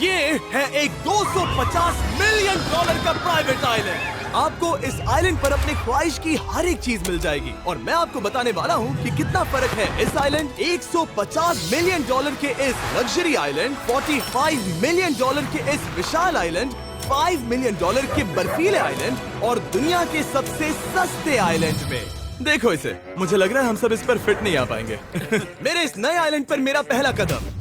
ये है एक 250 मिलियन डॉलर का प्राइवेट आइलैंड। आपको इस आइलैंड पर अपने ख्वाहिश की हर एक चीज मिल जाएगी और मैं आपको बताने वाला हूँ कि कितना फर्क है इस आइलैंड 150 मिलियन डॉलर के इस लग्जरी आइलैंड, 45 मिलियन डॉलर के इस विशाल आइलैंड, 5 मिलियन डॉलर के बर्फीले आइलैंड और दुनिया के सबसे सस्ते आइलैंड में। देखो इसे, मुझे लग रहा है हम सब इस पर फिट नहीं आ पाएंगे। मेरे इस नए आइलैंड पर मेरा पहला कदम।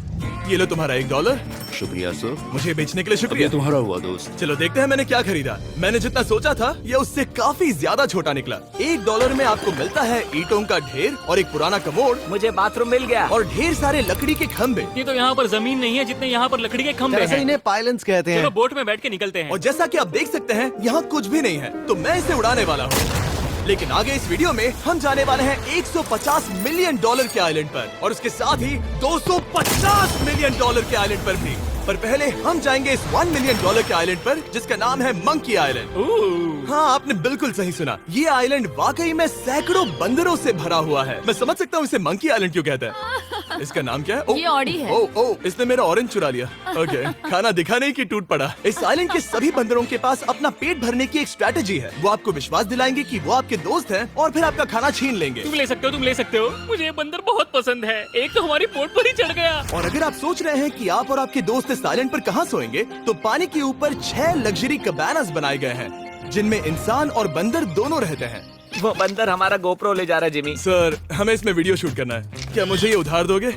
ये लो तुम्हारा $1। शुक्रिया सर। मुझे बेचने के लिए शुक्रिया। ये तुम्हारा हुआ दोस्त। चलो देखते हैं मैंने क्या खरीदा। मैंने जितना सोचा था ये उससे काफी ज्यादा छोटा निकला। $1 में आपको मिलता है ईंटों का ढेर और एक पुराना कमोड। मुझे बाथरूम मिल गया और ढेर सारे लकड़ी के खंभे। ये तो यहाँ पर जमीन नहीं है जितने यहाँ पर लकड़ी के खंभे हैं। इन्हें पाइलन्स कहते चलो हैं। बोट में बैठ के निकलते हैं। और जैसा कि आप देख सकते हैं यहाँ कुछ भी नहीं है, तो मैं इसे उड़ाने वाला हूँ। लेकिन आगे इस वीडियो में हम जाने वाले हैं 150 मिलियन डॉलर के आइलैंड पर और उसके साथ ही 250 मिलियन डॉलर के आइलैंड पर भी। पर पहले हम जाएंगे इस 1 मिलियन डॉलर के आइलैंड पर जिसका नाम है मंकी आइलैंड। हाँ, आपने बिल्कुल सही सुना। ये आइलैंड वाकई में सैकड़ों बंदरों से भरा हुआ है। मैं समझ सकता हूँ इसे मंकी आइलैंड क्यों कहते हैं। इसका नाम क्या है? ये ऑडी है। ओ, इसने मेरा ऑरेंज चुरा लिया। ओके, खाना दिखा नहीं कि टूट पड़ा। इस आइलैंड के सभी बंदरों के पास अपना पेट भरने की एक स्ट्रेटेजी है। वो आपको विश्वास दिलाएंगे कि वो आपके दोस्त हैं और फिर आपका खाना छीन लेंगे। तुम ले सकते हो। मुझे ये बंदर बहुत पसंद है। एक तो हमारी बोट पर ही चढ़ गया। और अगर आप सोच रहे हैं कि आप और आपके दोस्त इस आइलैंड पर कहाँ सोएंगे, तो पानी के ऊपर 6 लग्जरी कबानास बनाए गए हैं जिनमें इंसान और बंदर दोनों रहते हैं। वो बंदर हमारा गोप्रो ले जा रहा है जिमी। सर, हमें इसमें वीडियो शूट करना है। क्या मुझे ये उधार दोगे?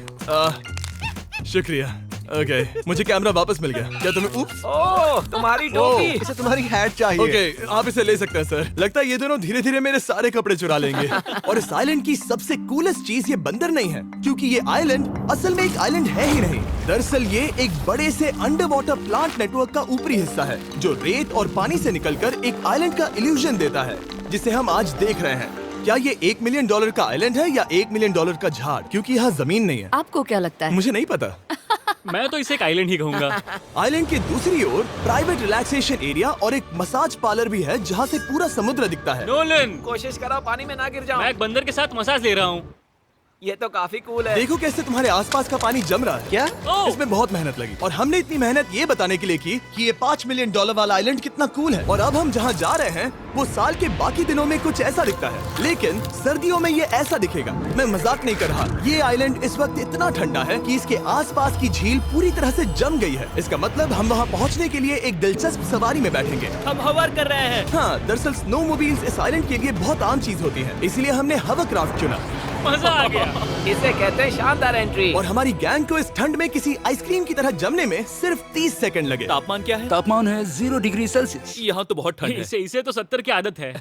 शुक्रिया। ओके, मुझे कैमरा वापस मिल गया। क्या तुम्हें? उप्स। ओह, तुम्हारी टोपी। इसे तुम्हारी हैट चाहिए। ओके, आप इसे ले सकते हैं सर। लगता है ये दोनों धीरे धीरे मेरे सारे कपड़े चुरा लेंगे। और इस आइलैंड की सबसे कूलेस्ट चीज ये बंदर नहीं है, क्योंकि ये आइलैंड असल में एक आइलैंड है ही नहीं। दरअसल ये एक बड़े से अंडर वाटर प्लांट नेटवर्क का ऊपरी हिस्सा है जो रेत और पानी से निकलकर एक आइलैंड का इल्यूजन देता है जिसे हम आज देख रहे हैं। क्या ये $1 मिलियन का आइलैंड है या $1 मिलियन का झाड़? क्योंकि यहाँ जमीन नहीं है। आपको क्या लगता है? मुझे नहीं पता। मैं तो इसे एक आइलैंड ही कहूँगा। आइलैंड के दूसरी ओर प्राइवेट रिलैक्सेशन एरिया और एक मसाज पार्लर भी है जहाँ से पूरा समुद्र दिखता है। नोलन, कोशिश करो पानी में ना गिर जाओ। मैं एक बंदर के साथ मसाज ले रहा हूँ। ये तो काफी कूल है। देखो कैसे तुम्हारे आसपास का पानी जम रहा है। क्या? ओह! इसमें बहुत मेहनत लगी और हमने इतनी मेहनत ये बताने के लिए की कि ये $5 मिलियन वाला आइलैंड कितना कूल है। और अब हम जहाँ जा रहे हैं वो साल के बाकी दिनों में कुछ ऐसा दिखता है, लेकिन सर्दियों में ये ऐसा दिखेगा। मैं मजाक नहीं कर रहा। ये आइलैंड इस वक्त इतना ठंडा है कि इसके आसपास की झील पूरी तरह से जम गई है। इसका मतलब हम वहाँ पहुँचने के लिए एक दिलचस्प सवारी में बैठेंगे। हम हवर कर रहे हैं। हाँ, दरअसल स्नोमोबाइल्स इस आइलैंड के लिए बहुत आम चीज होती है, इसलिए हमने हवरक्राफ्ट चुना। मजा आ गया। इसे कहते हैं शानदार एंट्री। और हमारी गैंग को इस ठंड में किसी आइसक्रीम की तरह जमने में सिर्फ 30 सेकंड लगे। तापमान क्या है? तापमान है 0 डिग्री सेल्सियस। यहाँ तो बहुत ठंड है। इसे तो 70 की आदत है।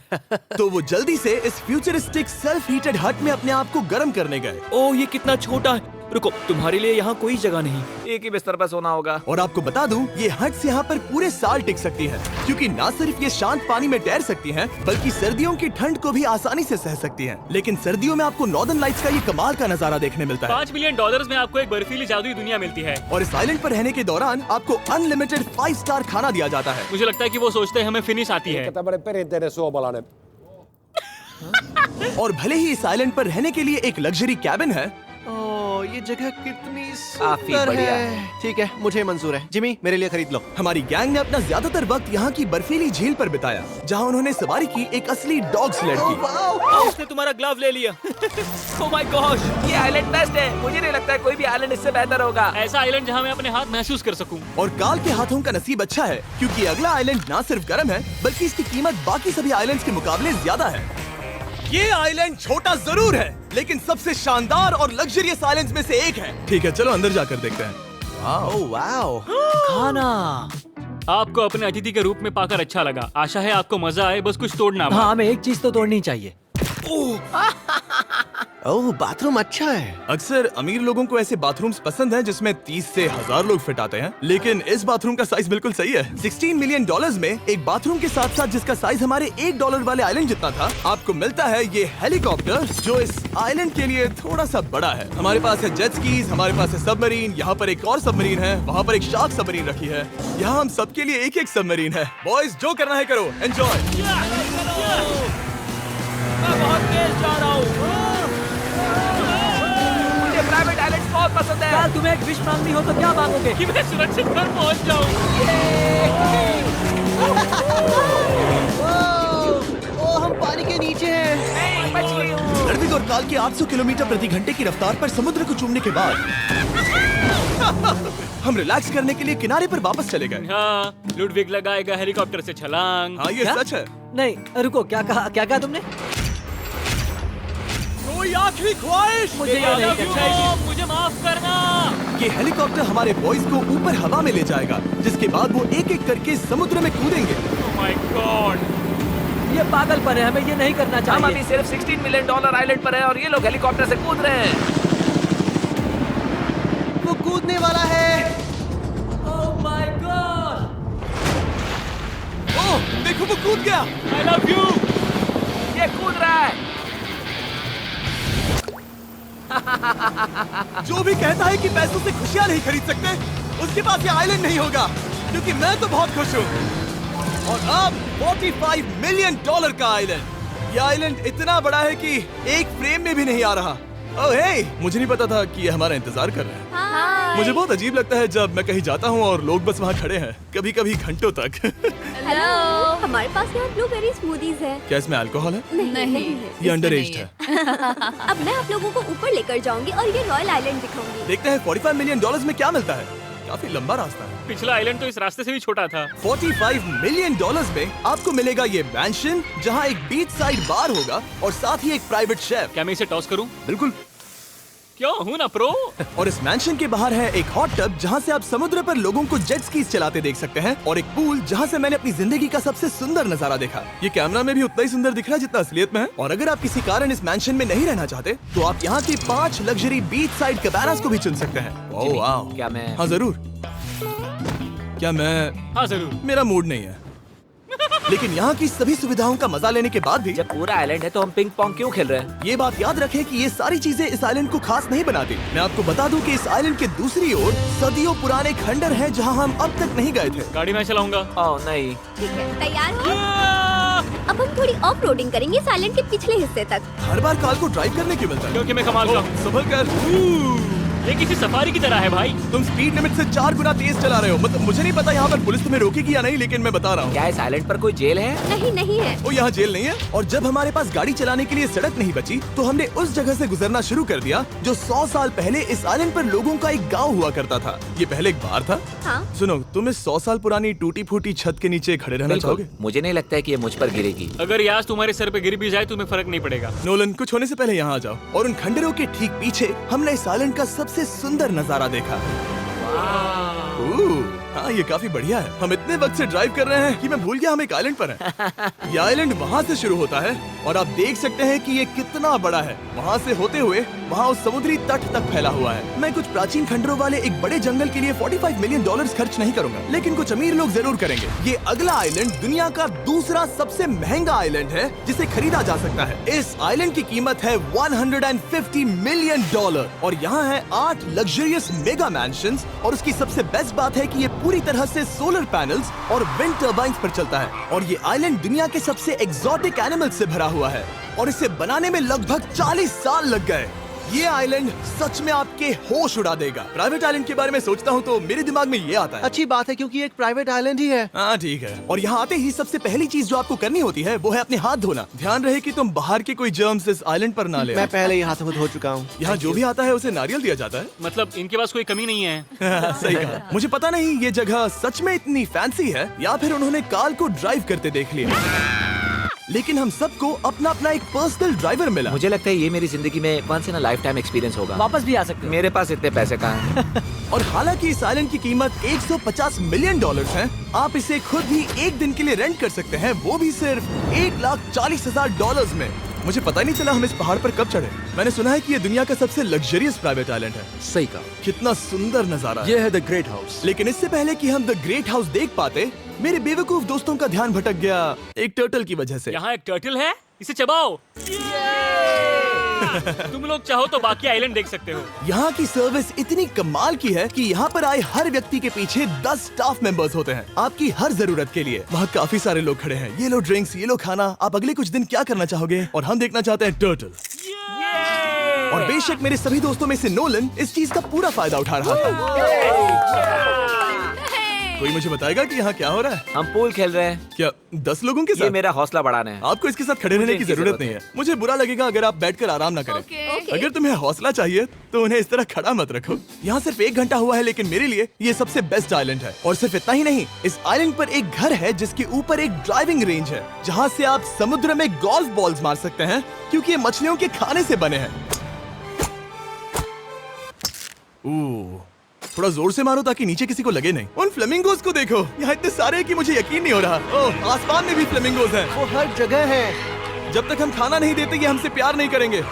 तो वो जल्दी से इस फ्यूचरिस्टिक सेल्फ हीटेड हट में अपने आप को गर्म करने गए। ओह, ये कितना छोटा है। रुको, तुम्हारे लिए यहाँ कोई जगह नहीं। एक ही बिस्तर पर सोना होगा। और आपको बता दूं, ये हट्स यहाँ पर पूरे साल टिक सकती है, क्योंकि ना सिर्फ ये शांत पानी में तैर सकती हैं, बल्कि सर्दियों की ठंड को भी आसानी से सह सकती हैं। लेकिन सर्दियों में आपको नॉर्दर्न लाइट्स का ये कमाल का नजारा देखने मिलता है। $5 मिलियन में आपको एक बर्फीली जादुई दुनिया मिलती है। और इस आइलैंड पर रहने के दौरान आपको अनलिमिटेड 5 स्टार खाना दिया जाता है। मुझे लगता है कि वो सोचते हैं हमें फिनिश आती है। और भले ही इस आइलैंड पर रहने के लिए एक लग्जरी कैबिन है, ओह, ये जगह कितनी काफी सुंदर बढ़िया है। ठीक है, मुझे मंजूर है। जिमी, मेरे लिए खरीद लो। हमारी गैंग ने अपना ज्यादातर वक्त यहाँ की बर्फीली झील पर बिताया, जहाँ उन्होंने सवारी की एक असली डॉग स्लेड की। उसने तुम्हारा ग्लव ले लिया। ओह माय गॉश, ये आइलैंड बेस्ट है। मुझे नहीं लगता है कोई भी आइलैंड इससे बेहतर होगा। ऐसा आइलैंड जहाँ मैं अपने हाथ महसूस कर सकूं। और काल के हाथों का नसीब अच्छा है, क्योंकि अगला आइलैंड ना सिर्फ गर्म है, बल्कि इसकी कीमत बाकी सभी आइलैंड्स के मुकाबले ज्यादा है। ये आइलैंड छोटा जरूर है, लेकिन सबसे शानदार और लग्जरियस आइलैंड्स में से एक है। ठीक है, चलो अंदर जाकर देखते हैं। ओह वाओ, खाना। आपको अपने अतिथि के रूप में पाकर अच्छा लगा। आशा है आपको मजा आए, बस कुछ तोड़ना मत। हाँ, हमें एक चीज तो तोड़नी चाहिए। ओह, बाथरूम अच्छा है। अक्सर अमीर लोगों को ऐसे बाथरूम्स पसंद हैं जिसमें 30 से 1000 लोग फिट आते हैं, लेकिन इस बाथरूम का साइज बिल्कुल सही है। $16 मिलियन में एक बाथरूम के साथ साथ जिसका साइज हमारे $1 वाले आइलैंड जितना था, आपको मिलता है ये हेलीकॉप्टर, जो इस आइलैंड के लिए थोड़ा सा बड़ा है। हमारे पास है जेट स्कीज, हमारे पास है सबमरीन, यहाँ पर एक और सबमरीन है, वहाँ पर एक शार्क सबमरीन रखी है। यहाँ हम सबके लिए एक एक सबमरीन है। बॉयज, जो करना है करो, एंजॉय। मैं बहुत तेज जा रहा हूँ। मुझे प्राइवेट आइलैंड बहुत पसंद है। काल, तुम्हें एक विश मांगनी हो तो क्या मांगोगे? कि मैं सुरक्षित घर पहुंच जाऊं। ओ, हम पानी के नीचे हैं। नहीं, बच गई हूँ। रणवीर और काल की 800 किलोमीटर प्रति घंटे की रफ्तार पर समुद्र को चूमने के बाद हम रिलैक्स करने के लिए किनारे पर वापस चले गए। हाँ, लुडविग लगाएगा हेलीकॉप्टर से छलांग। हाँ, ये क्या? सच है। नहीं, रुको, क्या कहा तुमने? कोई आखिरी ख्वाहिश? मुझे ये नहीं करना है। मुझे माफ करना। ये हेलीकॉप्टर हमारे बॉयज को ऊपर हवा में ले जाएगा, जिसके बाद वो एक एक करके समुद्र में कूदेंगे। Oh my God! ये पागलपन है, हमें ये नहीं करना हम अभी चाहिए। सिर्फ $16 मिलियन आइलैंड पर है और ये लोग हेलीकॉप्टर से कूद रहे हैं। वो कूदने वाला है। Oh my God! ओह, देखो वो कूद गया। I love you. ये कूद रहा है। जो भी कहता है कि पैसों से खुशियां नहीं खरीद सकते, उसके पास ये आइलैंड नहीं होगा, क्योंकि मैं तो बहुत खुश हूँ। और अब $45 मिलियन का आइलैंड। ये आइलैंड इतना बड़ा है कि एक फ्रेम में भी नहीं आ रहा। ओह हे, मुझे नहीं पता था कि ये हमारा इंतजार कर रहे हैं। मुझे बहुत अजीब लगता है जब मैं कहीं जाता हूँ और लोग बस वहाँ खड़े हैं, कभी कभी घंटों तक। हेलो, हमारे पास यहाँ ब्लूबेरी स्मूदीज है। क्या इसमें अल्कोहल है? नहीं ये अंडर एज्ड है। अब मैं आप लोगों को ऊपर लेकर जाऊंगी और ये रॉयल आइलैंड दिखाऊंगी। देखते हैं $45 मिलियन में क्या मिलता है। काफी लंबा रास्ता है। पिछला आइलैंड तो इस रास्ते से भी छोटा था। $45 मिलियन में आपको मिलेगा ये मैंशन, जहाँ एक बीच साइड बार होगा और साथ ही एक प्राइवेट शेफ। क्या मैं इसे टॉस करूं? बिल्कुल। क्यों, हूं ना प्रो। और इस मैंशन के बाहर है एक हॉट टब, जहाँ से आप समुद्र पर लोगों को जेट स्कीज चलाते देख सकते हैं, और एक पूल जहाँ से मैंने अपनी जिंदगी का सबसे सुंदर नजारा देखा। ये कैमरा में भी उतना ही सुंदर दिख रहा है जितना असलियत में है। और अगर आप किसी कारण इस मैंशन में नहीं रहना चाहते, तो आप यहाँ की 5 लग्जरी बीच साइड कैबानास को भी चुन सकते हैं। ओह वाह। क्या मैं? हाँ जरूर। क्या मैं? हाँ जरूर। मेरा मूड नहीं है। लेकिन यहाँ की सभी सुविधाओं का मजा लेने के बाद भी जब पूरा आइलैंड है तो हम पिंग पोंग क्यों खेल रहे हैं? ये बात याद रखें कि ये सारी चीजें इस आइलैंड को खास नहीं बनाती। मैं आपको बता दूं कि इस आइलैंड के दूसरी ओर सदियों पुराने खंडर हैं, जहां हम अब तक नहीं गए थे। गाड़ी मैं चलाऊंगा। ओह नहीं। ठीक है, तैयार हो? अब हम थोड़ी ऑफ रोडिंग करेंगे इस आइलैंड के पिछले हिस्से तक। हर बार कार को ड्राइव करने क्यों मिलता है? क्योंकि मैं कमाल का हूं। संभल कर। ये किसी सफारी की तरह है भाई। तुम स्पीड लिमिट से 4 गुना तेज चला रहे हो। मतलब मुझे नहीं पता यहाँ पर पुलिस तुम्हें रोकेगी या नहीं, लेकिन मैं बता रहा हूँ। क्या इस आइलैंड पर कोई जेल है? नहीं है। वो यहाँ जेल नहीं है। और जब हमारे पास गाड़ी चलाने के लिए सड़क नहीं बची, तो हमने उस जगह से गुजरना शुरू कर दिया जो 100 साल पहले इस आइलैंड पर लोगों का एक गाँव हुआ करता था। ये पहले एक बार था। हाँ। सुनो, तुम इस 100 साल पुरानी टूटी फूटी छत के नीचे खड़े रहना चाहोगे? मुझे नहीं लगता है कि ये मुझ पर गिरेगी। अगर ये आज तुम्हारे सर पे गिर भी जाए तुम्हें फर्क नहीं पड़ेगा। नोलन, कुछ होने से पहले यहाँ आ जाओ। और उन खंडरों के ठीक पीछे हमने इस आइलैंड का सबसे सुंदर नजारा देखा। हाँ, ये काफी बढ़िया है। हम इतने वक्त से ड्राइव कर रहे हैं कि मैं भूल गया हम एक आइलैंड पर हैं। ये आइलैंड वहाँ से शुरू होता है और आप देख सकते हैं कि ये कितना बड़ा है। वहाँ से होते हुए वहाँ उस समुद्री तट तक फैला हुआ है। मैं कुछ प्राचीन खंडरों वाले एक बड़े जंगल के लिए $45 मिलियन खर्च नहीं करूंगा, लेकिन कुछ अमीर लोग जरूर करेंगे। ये अगला आइलैंड दुनिया का दूसरा सबसे महंगा आइलैंड है जिसे खरीदा जा सकता है। इस आइलैंड की कीमत है $150 मिलियन और यहाँ है 8 लग्जरियस मेगा मैंशंस। और उसकी सबसे बेस्ट बात है कि ये पूरी तरह से सोलर पैनल्स और विंड टर्बाइन्स पर चलता है। और ये आइलैंड दुनिया के सबसे एक्सोटिक एनिमल्स से भरा हुआ है और इसे बनाने में लगभग 40 साल लग गए। ये आइलैंड सच में आपके होश उड़ा देगा। प्राइवेट आइलैंड के बारे में सोचता हूँ तो मेरे दिमाग में ये आता है। अच्छी बात है, क्योंकि एक प्राइवेट आइलैंड ही है। हाँ ठीक है। और यहाँ आते ही सबसे पहली चीज जो आपको करनी होती है वो है अपने हाथ धोना। ध्यान रहे कि तुम बाहर के कोई जर्म्स इस आइलैंड पर ना ले। मैं पहले ही हाथों को धो चुका हूँ। यहाँ जो भी आता है उसे नारियल दिया जाता है। मतलब इनके पास कोई कमी नहीं है। सही कहा। मुझे पता नहीं ये जगह सच में इतनी फैंसी है या फिर उन्होंने कार को ड्राइव करते देख लिया, लेकिन हम सबको अपना अपना एक पर्सनल ड्राइवर मिला। मुझे लगता है ये मेरी जिंदगी में once in a lifetime experience होगा। वापस भी आ सकते हो। मेरे पास इतने पैसे कहाँ हैं? और हालांकि इस आइलैंड की कीमत $150 मिलियन है, आप इसे खुद भी एक दिन के लिए रेंट कर सकते हैं, वो भी सिर्फ $1,40,000 में। मुझे पता नहीं चला हम इस पहाड़ पर कब चढ़े। मैंने सुना है कि ये दुनिया का सबसे लग्जरियस प्राइवेट आइलैंड है। सही कहा। कितना सुंदर नजारा है। ये है द ग्रेट हाउस। लेकिन इससे पहले कि हम द ग्रेट हाउस देख पाते, मेरे बेवकूफ दोस्तों का ध्यान भटक गया एक टर्टल की वजह से। यहाँ एक टर्टल है, इसे चबाओ। तुम लोग चाहो तो बाकी आइलैंड देख सकते हो। यहाँ की सर्विस इतनी कमाल की है कि यहाँ पर आए हर व्यक्ति के पीछे 10 स्टाफ मेंबर्स होते हैं आपकी हर जरूरत के लिए। वहाँ काफी सारे लोग खड़े हैं। ये लो ड्रिंक्स, ये लो खाना। आप अगले कुछ दिन क्या करना चाहोगे? और हम देखना चाहते हैं टर्टल। और बेशक मेरे सभी दोस्तों में से नोलन इस चीज का पूरा फायदा उठा रहा था। कोई मुझे बताएगा कि यहाँ क्या हो रहा है? हम पूल खेल रहे हैं। क्या 10 लोगों के ये साथ? मेरा हौसला बढ़ाना है। आपको इसके साथ खड़े रहने की इनकी जरूरत जरूरत नहीं है। मुझे बुरा लगेगा अगर आप बैठकर आराम ना करें। Okay. अगर तुम्हें हौसला चाहिए तो उन्हें इस तरह खड़ा मत रखो। यहाँ सिर्फ 1 घंटा हुआ है, लेकिन मेरे लिए ये सबसे बेस्ट आइलैंड है। और सिर्फ इतना ही नहीं, इस आइलैंड पर एक घर है जिसके ऊपर एक ड्राइविंग रेंज है, जहाँ से आप समुद्र में गोल्फ बॉल्स मार सकते हैं, क्योंकि ये मछलियों के खाने से बने हैं। थोड़ा जोर से मारो ताकि नीचे किसी को लगे नहीं। उन फ्लेमिंगोज को देखो, यहाँ इतने सारे हैं कि मुझे यकीन नहीं हो रहा। ओह, आसमान में भी फ्लेमिंगोज हैं। वो हर जगह है। जब तक हम खाना नहीं देते ये हमसे प्यार नहीं करेंगे।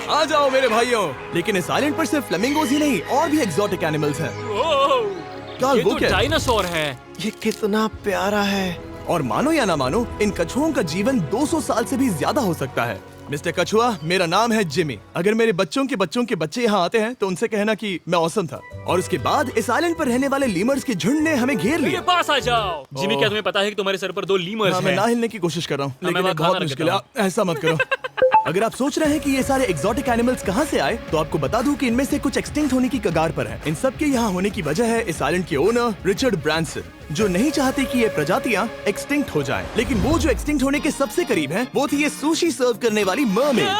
आ जाओ मेरे भाइयों। लेकिन इस आइलैंड पर सिर्फ फ्लेमिंगोज ही नहीं, और भी एक्सोटिक एनिमल्स हैं। काल, ये वो तो क्या है? डायनासोर है। ये कितना प्यारा है। और मानो या ना मानो, इन कछुओं का जीवन 200 साल से भी ज्यादा हो सकता है। मिस्टर कछुआ, मेरा नाम है जिमी। अगर मेरे बच्चों के बच्चे यहाँ आते हैं तो उनसे कहना कि मैं औसम था। और उसके बाद इस आइलैंड पर रहने वाले लीमर्स के झुंड ने हमें घेर मेरे लिया। पास आ जाओ। जिमी, क्या तुम्हें पता है कि तुम्हारे सर पर 2 लीमर्स हाँ, मैं हैं? ना हिलने की कोशिश कर रहा हूँ, मैं लेकिन ये वहाँ बहुत खाना मुश्किल है। रख ऐसा मत करो। अगर आप सोच रहे हैं कि ये सारे एक्सोटिक एनिमल्स कहाँ से आए, तो आपको बता दूं कि इनमें से कुछ एक्सटिंक्ट होने की कगार पर हैं। इन सब के यहाँ होने की वजह है इस आइलैंड के ओनर रिचर्ड ब्रांसन, जो नहीं चाहते कि ये प्रजातियाँ एक्सटिंक्ट हो जाएं। लेकिन वो जो एक्सटिंक्ट होने के सबसे करीब हैं, वो थी ये सुशी सर्व करने वाली मरमेड्स।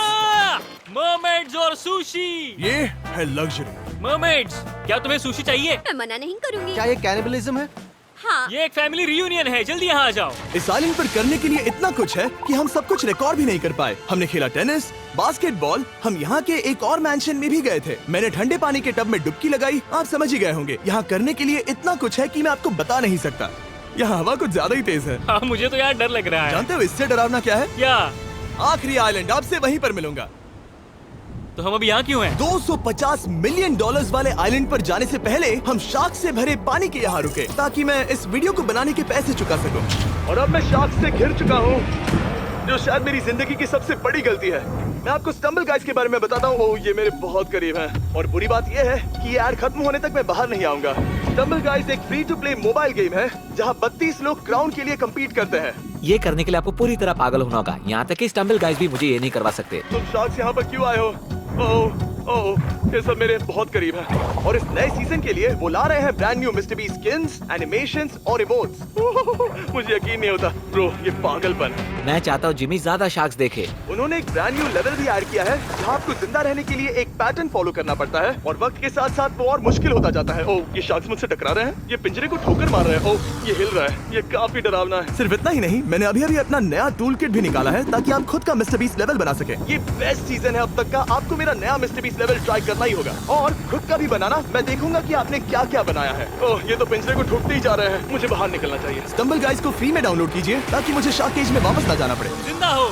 मरमेड्स और सुशी। ये है लग्जरी। मरमेड्स, क्या तुम्हें सुशी चाहिए? मैं मना नहीं करूंगी। क्या ये कैनिबलिज्म है? हाँ। ये एक फैमिली रियूनियन है, जल्दी यहाँ आ जाओ। इस आइलैंड पर करने के लिए इतना कुछ है कि हम सब कुछ रिकॉर्ड भी नहीं कर पाए। हमने खेला टेनिस, बास्केटबॉल, हम यहाँ के एक और मैंशन में भी गए थे। मैंने ठंडे पानी के टब में डुबकी लगाई। आप समझ ही गए होंगे, यहाँ करने के लिए इतना कुछ है कि मैं आपको बता नहीं सकता। यहाँ हवा कुछ ज्यादा ही तेज है। हाँ, मुझे तो यार डर लग रहा है। जानते हो इससे डरावना क्या है? क्या? आखिरी आइलैंड, आपसे वहीं पर मिलूंगा। तो हम अभी यहाँ क्यों हैं? $250 मिलियन वाले आइलैंड पर जाने से पहले हम शार्क से भरे पानी के यहाँ रुके, ताकि मैं इस वीडियो को बनाने के पैसे चुका सकूं। और अब मैं शार्क से घिर चुका हूँ, जो शायद मेरी जिंदगी की सबसे बड़ी गलती है। मैं आपको स्टम्बल गाइज के बारे में बताता हूँ। ओह, ये मेरे बहुत करीब हैं। और बुरी बात यह है कि ये ऐड खत्म होने तक मैं बाहर नहीं आऊंगा। स्टम्बल गाइज एक free to play mobile game है, जहाँ 32 लोग क्राउन के लिए कम्पीट करते हैं। ये करने के लिए आपको पूरी तरह पागल होना होगा। यहाँ तक कि स्टम्बल गाइज भी मुझे ये नहीं करवा सकते। तुम शार्क्स यहाँ पर क्यों आए हो? ओह, ये सब मेरे बहुत करीब है। और इस नए सीजन के लिए वो ला रहे हैं brand new mister beast skins, animations और इमोट्स। मुझे यकीन नहीं होता ब्रो, ये पागलपन। मैं चाहता हूँ जिमी ज्यादा शार्क्स देखे। उन्होंने एक ब्रांड न्यू लेवल भी ऐड किया है, जहाँ आपको जिंदा रहने के लिए एक पैटर्न फॉलो करना पड़ता है, और वक्त के साथ साथ वो और मुश्किल होता जाता है। ओह, ये शार्क्स मुझसे टकरा रहे हैं, ये पिंजरे को ठोकर मार रहे हैं। ओह, ये हिल रहा है, ये काफी डरावना है। सिर्फ इतना ही नहीं, मैंने अभी अपना नया टूल किट भी निकाला है, ताकि आप खुद का मिस्टर बीस्ट लेवल बना सके। ये बेस्ट सीजन है अब तक का। आपको मेरा नया मिस्टर बीस्ट लेवल ट्राई करना ही होगा, और खुद का भी बनाना। मैं देखूंगा कि आपने क्या क्या बनाया है। ओह, ये तो पिंजरे को ठोकते ही जा रहे हैं, मुझे बाहर निकलना चाहिए। स्टम्बल गाइज को फ्री में डाउनलोड कीजिए, ताकि मुझे शार्क केज में वापस ना जाना पड़े। जिंदा हो।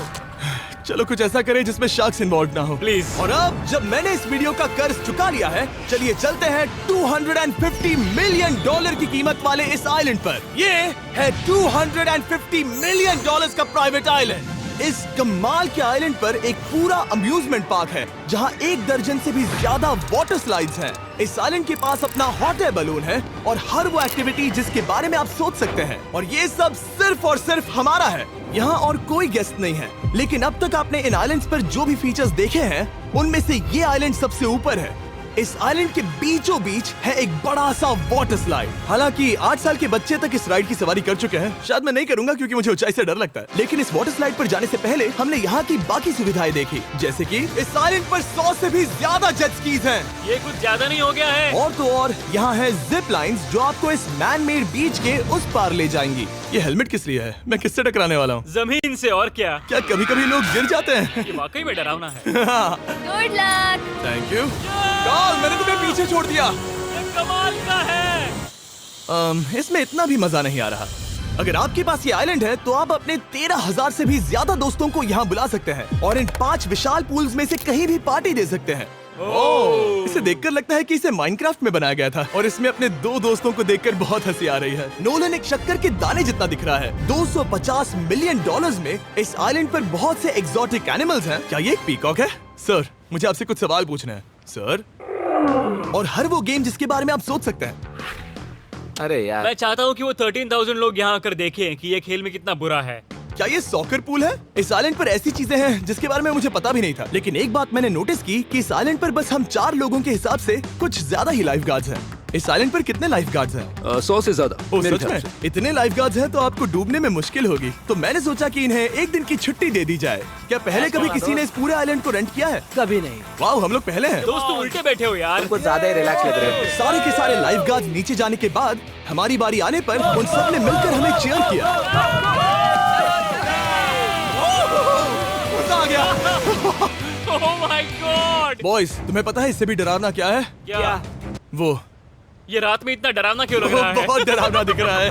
चलो कुछ ऐसा करें जिसमें शार्क्स इन्वॉल्व ना हो, प्लीज। और अब जब मैंने इस वीडियो का कर्ज चुका लिया है, चलिए चलते हैं $250 मिलियन की कीमत वाले इस आइलैंड पर। ये है $250 मिलियन का प्राइवेट आइलैंड। इस कमाल के आइलैंड पर एक पूरा अम्यूजमेंट पार्क है, जहां 1 दर्जन से भी ज्यादा वाटर स्लाइड्स हैं। इस आइलैंड के पास अपना हॉट एयर बलून है, और हर वो एक्टिविटी जिसके बारे में आप सोच सकते हैं। और ये सब सिर्फ और सिर्फ हमारा है। यहाँ और कोई गेस्ट नहीं है। लेकिन अब तक आपने इन आइलैंड्स पर जो भी फीचर्स देखे हैं, उनमें से ये आइलैंड सबसे ऊपर है। इस आइलैंड के बीचों बीच है एक बड़ा सा वाटर स्लाइड। हालांकि 8 साल के बच्चे तक इस राइड की सवारी कर चुके हैं। शायद मैं नहीं करूंगा क्योंकि मुझे ऊंचाई से डर लगता है। लेकिन इस वाटर स्लाइड पर जाने से पहले हमने यहाँ की बाकी सुविधाएं देखी, जैसे कि इस आइलैंड पर 100 से भी ज्यादा जेट स्कीज हैं। ये कुछ ज्यादा नहीं हो गया है? और तो और यहाँ है जिप लाइन्स, जो आपको इस मैन मेड बीच के उस पार ले जाएंगी। ये हेलमेट किस लिए है? मैं किससे टकराने वाला हूँ? जमीन से, और क्या? क्या कभी कभी लोग गिर जाते हैं? ये वाकई में डरावना है। Good luck. Thank you. Carl, मैंने तुम्हें पीछे छोड़ दिया। ये कमाल का है। इसमें इतना भी मजा नहीं आ रहा। अगर आपके पास ये आइलैंड है, तो आप अपने 13,000 से भी ज्यादा दोस्तों को यहाँ बुला सकते हैं, और इन 5 विशाल पूल्स में से कहीं भी पार्टी दे सकते हैं। ओह, इसे देखकर लगता है कि इसे माइनक्राफ्ट में बनाया गया था, और इसमें अपने 2 दोस्तों को देखकर बहुत हंसी आ रही है। नोलन एक शक्कर के दाने जितना दिख रहा है। $250 मिलियन में इस आइलैंड पर बहुत से एक्सोटिक एनिमल्स हैं। क्या ये एक पीकॉक है? सर, मुझे आपसे कुछ सवाल पूछना है सर। और हर वो गेम जिसके बारे में आप सोच सकते हैं। अरे यार, मैं चाहता हूँ कि वो 13,000 लोग यहाँ आकर देखें कि ये खेल में कितना बुरा है। क्या ये सॉकर पूल है? इस आइलैंड पर ऐसी चीजें हैं जिसके बारे में मुझे पता भी नहीं था, लेकिन एक बात मैंने नोटिस की कि इस आइलैंड पर बस हम 4 लोगों के हिसाब से कुछ ज्यादा ही लाइफ गार्ड्स हैं। इस आइलैंड पर कितने लाइफ गार्ड्स हैं? 100 से ज्यादा ओ मेरे सच ख्याल में? से। इतने लाइफ गार्ड्स हैं तो आपको डूबने में मुश्किल होगी। तो मैंने सोचा कि इन्हें एक दिन की छुट्टी दे दी जाए। क्या पहले कभी किसी ने इस पूरे आइलैंड को रेंट किया है? कभी नहीं। वाह, हम लोग पहले हैं। दोस्त तुम उल्टे बैठे हो यार। कुछ ज्यादा ही रिलैक्स लग रहे हो। सारे के सारे लाइफ गार्ड्स नीचे जाने के बाद हमारी बारी आने पर उन सब ने मिलकर हमें चीयर किया। मजा आ गया। ओह माय गॉड। बॉयज, तुम्हें पता है इससे भी डरावना क्या है? क्या? वो ये रात में इतना डरावना क्यों लग रहा है? बहुत डरावना दिख रहा है।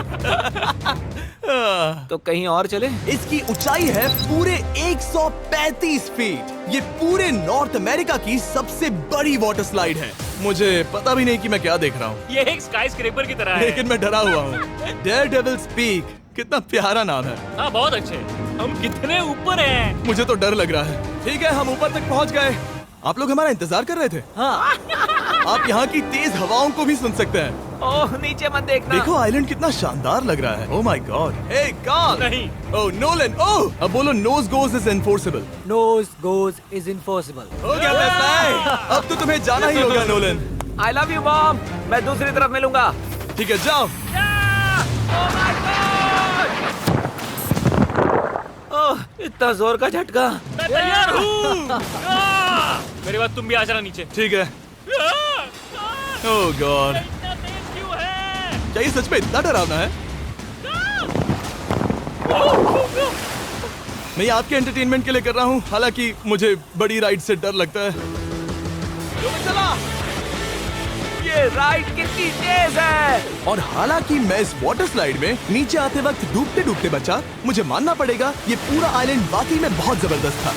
तो कहीं और चले? इसकी ऊंचाई है पूरे 135 फीट। ये पूरे नॉर्थ अमेरिका की सबसे बड़ी वाटर स्लाइड है। मुझे पता भी नहीं कि मैं क्या देख रहा हूँ, ये एक स्काई स्क्रेपर की तरह है। लेकिन मैं डरा हुआ हूँ। डेयरडेविल्स पीक, कितना प्यारा नाम है। हाँ बहुत अच्छे। हम कितने ऊपर हैं? मुझे तो डर लग रहा है। ठीक है, हम ऊपर तक पहुँच गए। आप लोग हमारा इंतजार कर रहे थे? हाँ। आप यहाँ की तेज हवाओं को भी सुन सकते हैं। ओह नीचे मत देखना। देखो आइलैंड कितना शानदार लग रहा है। Oh my god. Hey Carl. नहीं। Oh Nolan. ओह, अब बोलो nose goes is enforceable. Nose goes is impossible. हो गया फैसला है। अब तो तुम्हें जाना ही होगा Nolan. I love you mom. मैं दूसरी तरफ मिलूंगा। ठीक है, जाओ। ओह इतना जोर का झटका। मैं तैयार हूँ। मेरे बाद तुम भी आ जाना नीचे। ठीक है। ओह गॉड, इतना तेज क्यों है? क्या ये सच में इतना डरावना है? मैं ये आपके एंटरटेनमेंट के लिए कर रहा हूँ, हालांकि मुझे बड़ी राइड से डर लगता है। जो भी चला। ये राइड कितनी तेज है। और हालांकि मैं इस वाटर स्लाइड में नीचे आते वक्त डूबते डूबते बचा, मुझे मानना पड़ेगा ये पूरा आइलैंड वाकई में बहुत जबरदस्त था।